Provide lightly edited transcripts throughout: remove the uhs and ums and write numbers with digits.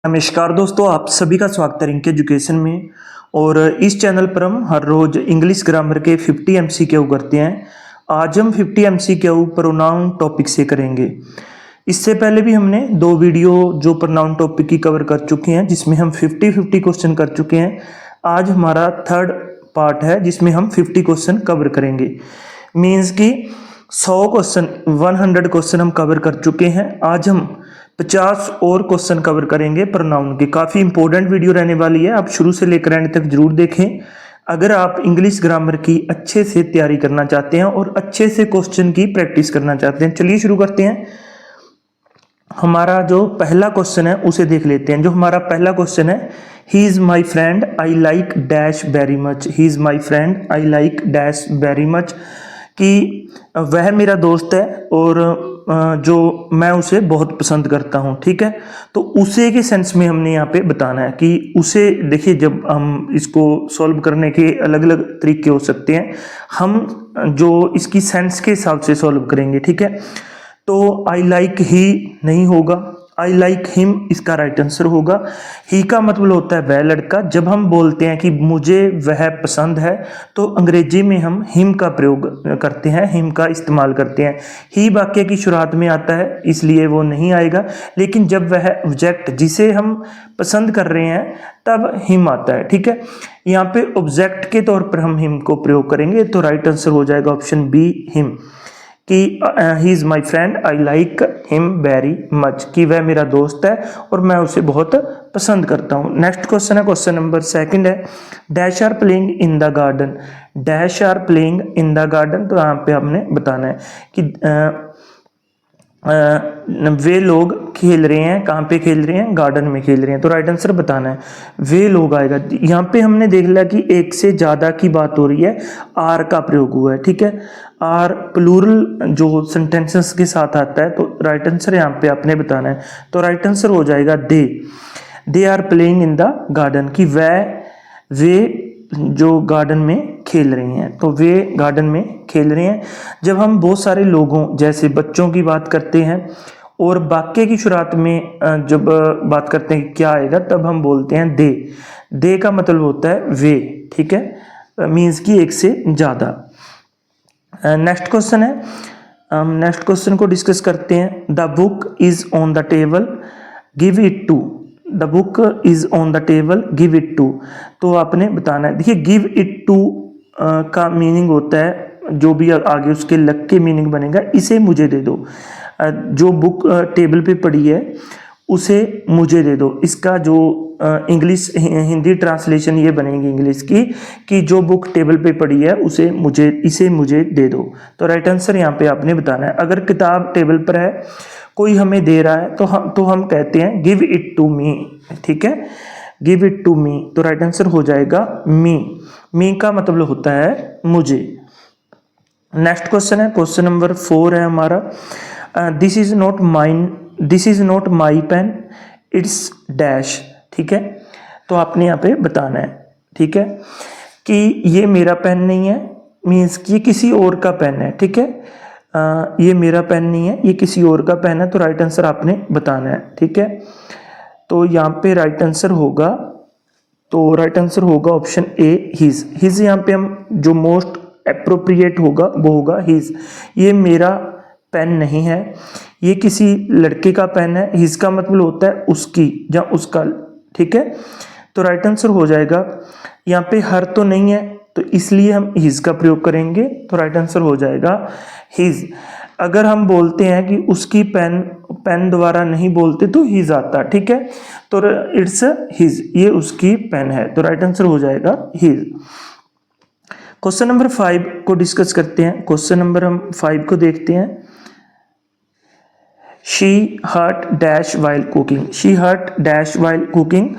नमस्कार दोस्तों, आप सभी का स्वागत है रिंकी एजुकेशन में। और इस चैनल पर हम हर रोज इंग्लिश ग्रामर के 50 एमसीक्यू करते हैं। आज हम 50 एमसीक्यू प्रोनाउन टॉपिक से करेंगे। इससे पहले भी हमने 2 वीडियो जो प्रोनाउन टॉपिक की कवर कर चुके हैं, जिसमें हम 50-50 क्वेश्चन कर चुके हैं। आज हमारा थर्ड पार्ट है जिसमें हम 50 क्वेश्चन कवर करेंगे। मीन्स कि 100 क्वेश्चन 100 क्वेश्चन हम कवर कर चुके हैं। आज हम 50 और क्वेश्चन कवर करेंगे प्रोनाउन के। काफ़ी इंपॉर्टेंट वीडियो रहने वाली है, आप शुरू से लेकर एंड तक जरूर देखें। अगर आप इंग्लिश ग्रामर की अच्छे से तैयारी करना चाहते हैं और अच्छे से क्वेश्चन की प्रैक्टिस करना चाहते हैं, चलिए शुरू करते हैं। हमारा जो पहला क्वेश्चन है उसे देख लेते हैं। जो हमारा पहला क्वेश्चन है, ही is my friend I like dash very much. He is my friend I like dash very much, कि वह मेरा दोस्त है और जो मैं उसे बहुत पसंद करता हूँ। ठीक है, तो उसे के सेंस में हमने यहाँ पे बताना है कि उसे। देखिए, जब हम इसको सॉल्व करने के अलग अलग तरीके हो सकते हैं, हम जो इसकी सेंस के हिसाब से सॉल्व करेंगे। ठीक है, तो आई लाइक ही नहीं होगा, आई लाइक हिम इसका राइट आंसर होगा। ही का मतलब होता है वह लड़का। जब हम बोलते हैं कि मुझे वह पसंद है, तो अंग्रेजी में हम हिम का प्रयोग करते हैं, हिम का इस्तेमाल करते हैं। ही वाक्य की शुरुआत में आता है, इसलिए वो नहीं आएगा। लेकिन जब वह ऑब्जेक्ट जिसे हम पसंद कर रहे हैं, तब हिम आता है। ठीक है, यहाँ पे ऑब्जेक्ट के तौर पर हम हिम को प्रयोग करेंगे, तो राइट आंसर हो जाएगा ऑप्शन बी, हिम। कि he is my friend I like him very much, कि वह मेरा दोस्त है और मैं उसे बहुत पसंद करता हूँ। नेक्स्ट क्वेश्चन है, क्वेश्चन नंबर 2 है, dash are playing in the garden. Dash are playing in the garden, तो यहाँ पे हमने बताना है कि वे लोग खेल रहे हैं। कहाँ पे खेल रहे हैं? गार्डन में खेल रहे हैं, तो राइट आंसर बताना है। वे लोग आएगा। यहाँ पे हमने देख लिया कि एक से ज़्यादा की बात हो रही है, आर का प्रयोग हुआ है। ठीक है, आर प्लूरल जो सेंटेंसेस के साथ आता है, तो राइट आंसर यहाँ पे आपने बताना है। तो राइट आंसर हो जाएगा they are playing in the garden, कि वे जो गार्डन में खेल रही हैं, तो वे गार्डन में खेल रहे हैं। जब हम बहुत सारे लोगों जैसे बच्चों की बात करते हैं और वाक्य की शुरुआत में जब बात करते हैं क्या आएगा, तब हम बोलते हैं दे का मतलब होता है वे। ठीक है, मीन्स कि एक से ज़्यादा। नेक्स्ट क्वेश्चन है, हम नेक्स्ट क्वेश्चन को डिस्कस करते हैं। The book is on the table, give it to. The book is on the table, give it to, तो आपने बताना है। देखिए, गिव इट टू का मीनिंग होता है, जो भी आगे उसके लग के मीनिंग बनेगा, इसे मुझे दे दो। जो बुक टेबल पे पड़ी है उसे मुझे दे दो। इसका जो इंग्लिश हिंदी ट्रांसलेशन ये बनेगी इंग्लिश की, कि जो बुक टेबल पे पड़ी है इसे मुझे दे दो। तो राइट आंसर यहाँ पे आपने बताना है। अगर किताब टेबल पर है, कोई हमें दे रहा है, तो हम कहते हैं गिव इट टू मी। ठीक है, गिव इट टू मी, तो राइट आंसर हो जाएगा मी का मतलब होता है मुझे। नेक्स्ट क्वेश्चन है, क्वेश्चन नंबर 4 है हमारा। This is not my pen, it's dash. ठीक है, तो आपने यहाँ पे बताना है। ठीक है, कि ये मेरा पेन नहीं है, मीन्स कि ये किसी और का पेन है। ठीक है, ये मेरा पेन नहीं है, ये किसी और का पेन है, तो राइट आंसर आपने बताना है। ठीक है, तो यहाँ पे राइट आंसर होगा, ऑप्शन ए, हिज। यहाँ पे हम जो मोस्ट अप्रोप्रिएट होगा वो होगा हिज। ये मेरा पेन नहीं है, ये किसी लड़के का पेन है। हिज का मतलब होता है उसकी या उसका। ठीक है, तो राइट आंसर हो जाएगा। यहाँ पे हर तो नहीं है, तो इसलिए हम हिज का प्रयोग करेंगे, तो राइट आंसर हो जाएगा हिज। अगर हम बोलते हैं कि उसकी पेन द्वारा नहीं बोलते, तो हिज आता। ठीक है, तो इट्स हिज, ये उसकी पेन है, तो राइट आंसर हो जाएगा हिज। क्वेश्चन नंबर 5 को डिस्कस करते हैं। क्वेश्चन नंबर हम 5 को देखते हैं। She hurt dash while cooking, she hurt dash while cooking,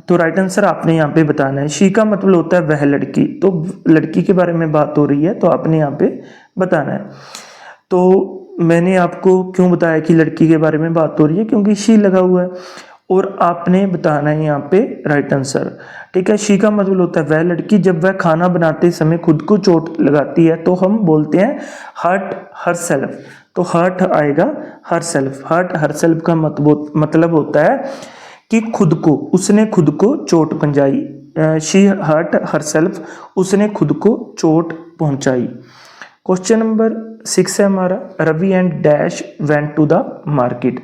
तो राइट आंसर आपने यहाँ पे बताना है। शी का मतलब होता है वह लड़की, तो लड़की के बारे में बात हो रही है, तो आपने यहाँ पे बताना है। तो मैंने आपको क्यों बताया कि लड़की के बारे में बात हो रही है, क्योंकि शी लगा हुआ है, और आपने बताना है यहाँ पे राइट आंसर। ठीक है, शी का मतलब होता है वह लड़की। जब वह खाना बनाते समय खुद को चोट लगाती है, तो हम बोलते हैं हर्ट हर सेल्फ, तो हर्ट आएगा herself. Hurt herself का मतलब होता है कि खुद को, उसने खुद को चोट पहुंचाई। शी हर्ट हर सेल्फ, उसने खुद को चोट पहुंचाई। क्वेश्चन नंबर 6 है हमारा, Ravi and dash went to the market.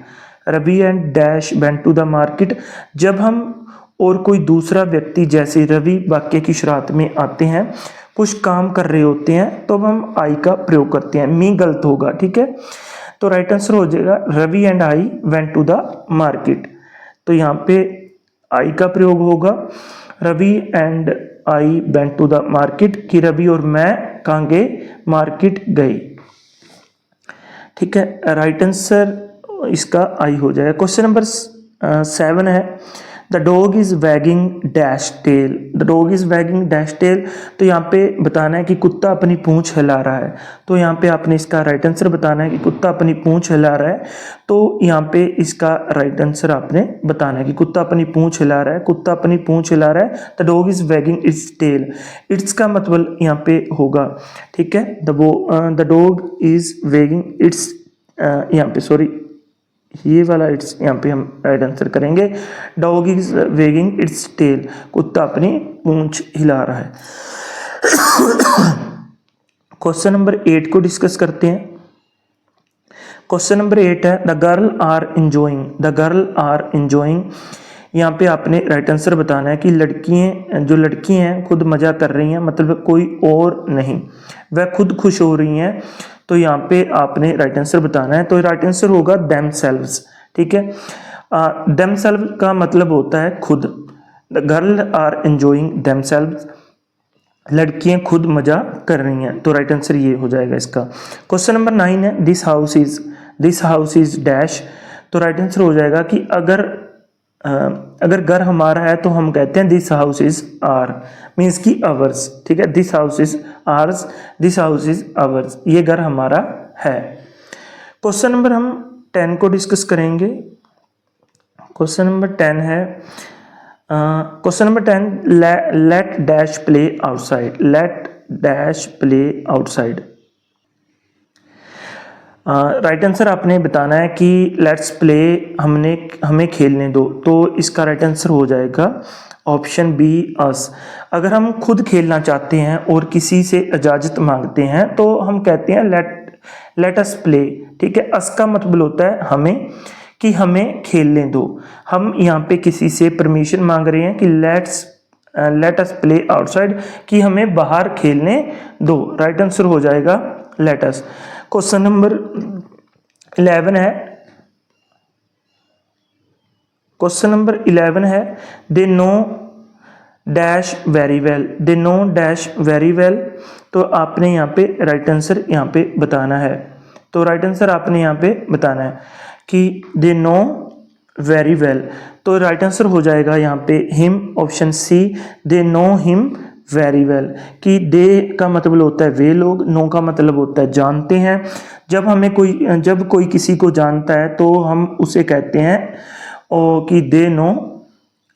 Ravi and dash went to the market, जब हम और कोई दूसरा व्यक्ति जैसे रवि वाक्य की शुरुआत में आते हैं, कुछ काम कर रहे होते हैं, तो अब हम आई का प्रयोग करते हैं। मी गलत होगा, ठीक है। तो राइट आंसर हो जाएगा Ravi and I went to the market. तो यहाँ पे आई का प्रयोग होगा, Ravi and I went to the market, कि रवि और मैं कहाँ गए, मार्केट गए। ठीक है, राइट आंसर इसका आई हो जाएगा। क्वेश्चन नंबर 7 है, the dog is wagging dash tail. The dog is wagging dash tail, तो यहाँ पे बताना है कि कुत्ता अपनी पूंछ हिला रहा है। तो यहाँ पे आपने इसका राइट आंसर बताना है कि कुत्ता अपनी पूंछ हिला रहा है। तो यहाँ पे इसका राइट आंसर आपने बताना है कि कुत्ता अपनी पूंछ हिला रहा है, कुत्ता अपनी पूंछ हिला रहा है। The dog is wagging its tail, its का मतलब यहाँ पे होगा, ठीक है। The dog is wagging its, यहाँ पे सॉरी, ये वाला इट्स यहाँ पे हम राइट आंसर करेंगे। Dog is wagging its tail, कुत्ता अपनी पूंछ हिला रहा है। क्वेश्चन नंबर 8 को डिस्कस करते हैं। क्वेश्चन नंबर 8 है, the girl are enjoying. The girl are enjoying, यहाँ पे आपने राइट आंसर बताना है कि जो लड़की हैं खुद मजा कर रही हैं, मतलब कोई और नहीं, वह खुद खुश हो रही हैं। तो यहाँ पे आपने राइट आंसर बताना है। तो राइट आंसर होगा देमसेल्व्स, ठीक है। देमसेल्व का मतलब होता है खुद। The girl are enjoying themselves, लड़कियां खुद मजा कर रही हैं। तो राइट आंसर ये हो जाएगा इसका। क्वेश्चन नंबर 9 है, दिस हाउस इज डैश। तो राइट आंसर हो जाएगा कि अगर घर हमारा है तो हम कहते हैं this house is our, means की अवर्स, ठीक है। This house is ours, this house is ours, ये घर हमारा है। क्वेश्चन नंबर हम 10 को डिस्कस करेंगे। क्वेश्चन नंबर 10 है, question number 10, let dash play outside. Let dash play outside, right answer आपने बताना है कि लेट्स प्ले, हमें खेलने दो। तो इसका राइट आंसर हो जाएगा ऑप्शन बी, अस। अगर हम खुद खेलना चाहते हैं और किसी से इजाज़त मांगते हैं तो हम कहते हैं लेट अस प्ले, ठीक है। अस का मतलब होता है हमें, कि हमें खेलने दो। हम यहाँ पे किसी से परमिशन मांग रहे हैं कि लेट अस प्ले आउटसाइड, कि हमें बाहर खेलने दो। राइट आंसर हो जाएगा लेट अस। क्वेश्चन नंबर 11 है, क्वेश्चन नंबर 11 है, they know dash very well. They know dash very well, तो आपने यहाँ पे राइट आंसर यहाँ पे बताना है। तो राइट आंसर आपने यहाँ पे बताना है कि दे नो वेरी वेल। तो राइट आंसर हो जाएगा यहाँ पे him, option C, they know him very well, कि दे का मतलब होता है वे लोग, नो का मतलब होता है जानते हैं। जब कोई किसी को जानता है तो हम उसे कहते हैं कि they know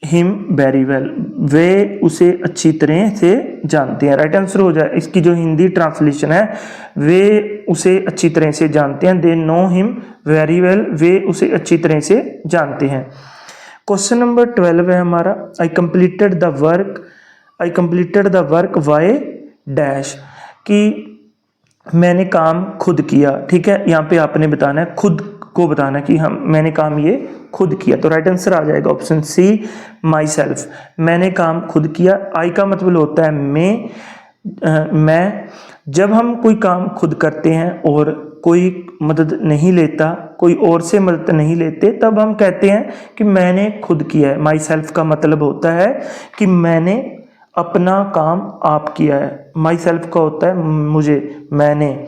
him very well, वे उसे अच्छी तरह से जानते हैं। राइट आंसर हो जाए, इसकी जो हिंदी ट्रांसलेशन है, वे उसे अच्छी तरह से जानते हैं। They know him very well, वे उसे अच्छी तरह से जानते हैं। क्वेश्चन नंबर 12 है हमारा, I completed the work by dash, कि मैंने काम खुद किया, ठीक है। यहाँ पे आपने बताना है, खुद को बताना है कि मैंने काम ये खुद किया। तो राइट आंसर आ जाएगा ऑप्शन सी, माई सेल्फ, मैंने काम खुद किया। आई का मतलब होता है मैं। जब हम कोई काम खुद करते हैं और कोई मदद नहीं लेता, कोई और से मदद नहीं लेते, तब हम कहते हैं कि मैंने खुद किया है। माई सेल्फ का मतलब होता है कि मैंने अपना काम आप किया है। माई सेल्फ का होता है मुझे, मैंने,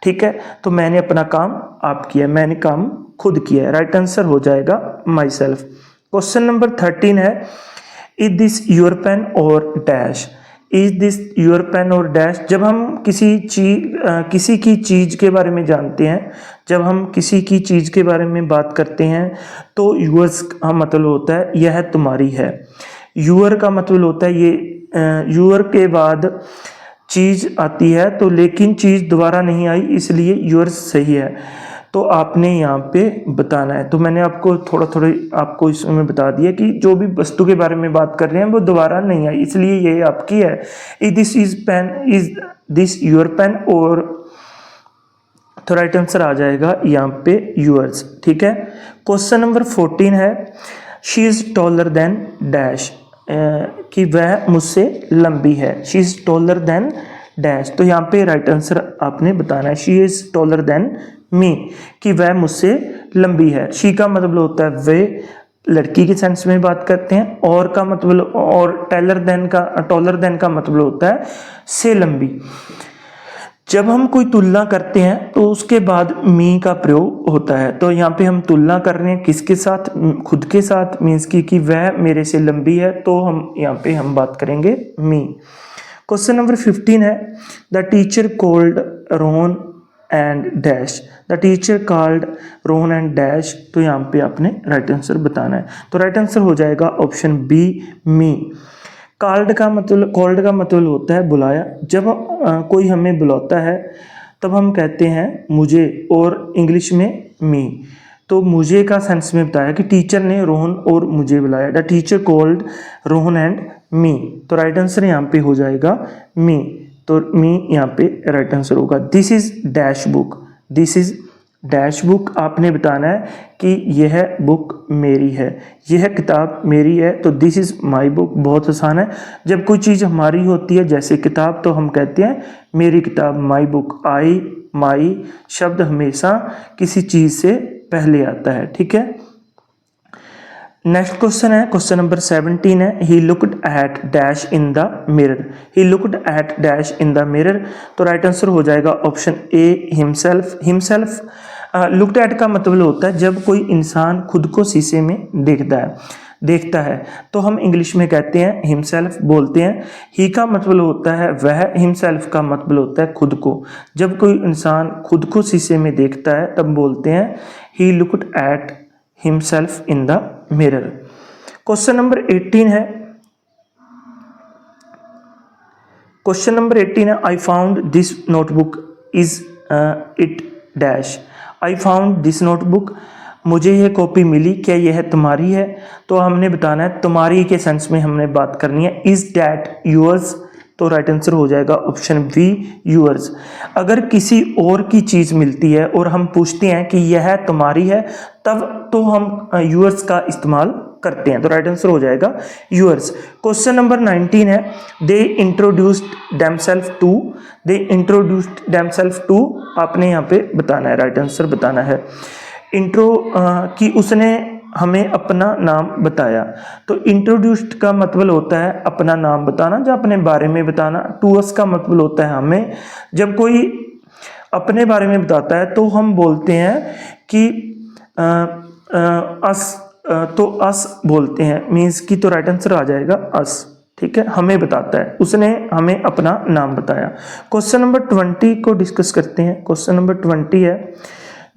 ठीक है। तो मैंने अपना काम आप किया, मैंने काम खुद किया है। राइट आंसर हो जाएगा माई सेल्फ। क्वेश्चन नंबर 13 है, is this your pen or dash. Is this your pen or dash, जब हम किसी की चीज़ के बारे में जानते हैं, जब हम किसी की चीज़ के बारे में बात करते हैं, तो यूअर्स का मतलब होता है यह तुम्हारी है। यूअर का मतलब होता है ये, यूअर के बाद चीज़ आती है, तो लेकिन चीज़ दोबारा नहीं आई, इसलिए यूअर्स सही है। तो आपने यहाँ पे बताना है। तो मैंने आपको थोड़ा थोड़ा आपको इसमें बता दिया कि जो भी वस्तु के बारे में बात कर रहे हैं वो दोबारा नहीं आई, इसलिए ये आपकी है। This is pen, is this your pen, और तो राइट आंसर आ जाएगा यहाँ पे यूअर्स। ठीक है। क्वेश्चन नंबर 14 है, she is taller than dash, कि वह मुझसे लंबी है। She is taller than dash, तो यहाँ पे राइट आंसर आपने बताना है। She is taller than me, कि वह मुझसे लंबी है। शी का मतलब होता है वे, लड़की के सेंस में बात करते हैं। और का मतलब, और टॉलर देन का मतलब होता है से लंबी। जब हम कोई तुलना करते हैं तो उसके बाद मी का प्रयोग होता है। तो यहाँ पे हम तुलना कर रहे हैं किसके साथ, खुद के साथ, मीन्स की कि वह मेरे से लंबी है, तो हम यहाँ पे हम बात करेंगे मी। क्वेश्चन नंबर 15 है, the teacher called Rohan and dash, the teacher called Rohan and dash, तो यहाँ पे आपने राइट आंसर बताना है। तो राइट आंसर हो जाएगा ऑप्शन बी, मी। कॉल्ड का मतलब होता है बुलाया। जब कोई हमें बुलाता है तब हम कहते हैं मुझे, और इंग्लिश में मी। तो मुझे का सेंस में बताया कि टीचर ने रोहन और मुझे बुलाया। The teacher called Rohan and me, तो राइट आंसर यहाँ पे हो जाएगा मी। तो मी यहाँ पे राइट आंसर होगा। This is dash book, this is dash book, आपने बताना है कि यह बुक मेरी है, यह किताब मेरी है। तो दिस इज माई बुक, बहुत आसान है। जब कोई चीज़ हमारी होती है जैसे किताब, तो हम कहते हैं मेरी किताब, माई बुक। आई, माई शब्द हमेशा किसी चीज़ से पहले आता है। ठीक है। नेक्स्ट क्वेश्चन है, क्वेश्चन नंबर 17 है, he looked at dash in the mirror, he looked at dash in the mirror, तो राइट आंसर हो जाएगा option A, himself. Himself looked at का मतलब होता है जब कोई इंसान खुद को शीशे में देखता है तो हम इंग्लिश में कहते हैं हिमसेल्फ बोलते हैं। ही का मतलब होता है वह, हिमसेल्फ का मतलब होता है खुद को। जब कोई इंसान खुद को शीशे में देखता है तब बोलते हैं he looked at himself in the mirror. Question number 18 है, क्वेश्चन नंबर 18 है, I found this notebook, is it dash, I found this notebook, मुझे यह कॉपी मिली, क्या यह तुम्हारी है? तो हमने बताना है तुम्हारी के सेंस में हमने बात करनी है। इज डैट यूअर्स, तो राइट आंसर हो जाएगा ऑप्शन बी, यूअर्स। अगर किसी और की चीज़ मिलती है और हम पूछते हैं कि यह तुम्हारी है, तब तो हम यूअर्स का इस्तेमाल करते हैं। तो राइट आंसर हो जाएगा यूअर्स। क्वेश्चन नंबर 19 है, they introduced themselves to, they introduced themselves to, आपने यहाँ पे बताना है, राइट आंसर बताना है। इंट्रो कि उसने हमें अपना नाम बताया। तो इंट्रोड्यूस्ड का मतलब होता है अपना नाम बताना, जो अपने बारे में बताना। टू अस का मतलब होता है हमें। जब कोई अपने बारे में बताता है तो हम बोलते हैं कि अस, तो अस बोलते हैं, मीन्स की, तो राइट आंसर आ जाएगा अस। ठीक है, हमें बताता है, उसने हमें अपना नाम बताया। क्वेश्चन नंबर 20 को डिस्कस करते हैं। क्वेश्चन नंबर 20 है,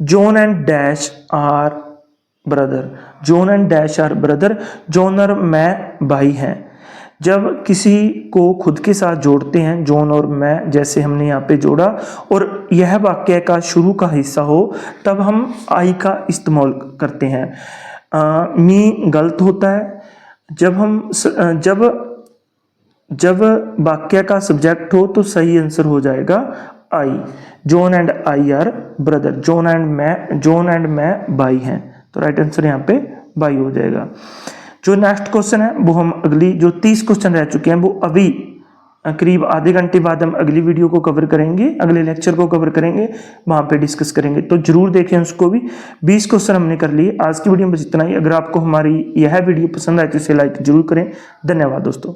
John and dash are brother, John and dash are brother, John और मैं भाई हैं। जब किसी को खुद के साथ जोड़ते हैं, जॉन और मैं, जैसे हमने यहाँ पे जोड़ा, और यह वाक्य का शुरू का हिस्सा हो, तब हम आई का इस्तेमाल करते हैं। मी गलत होता है। जब वाक्य का सब्जेक्ट हो तो सही आंसर हो जाएगा I. John and I are brother, John and मैं भाई हैं, तो राइट आंसर यहाँ पे भाई हो जाएगा। जो नेक्स्ट क्वेश्चन है वो हम अगली, जो 30 क्वेश्चन रह चुके हैं वो अभी करीब आधे घंटे बाद हम अगली वीडियो को कवर करेंगे, अगले लेक्चर को कवर करेंगे, वहाँ पे डिस्कस करेंगे, तो जरूर देखें उसको भी। 20 क्वेश्चन हमने कर लिए। आज की वीडियो में बस इतना ही। अगर आपको हमारी यह वीडियो पसंद आए तो इसे लाइक जरूर करें। धन्यवाद दोस्तों।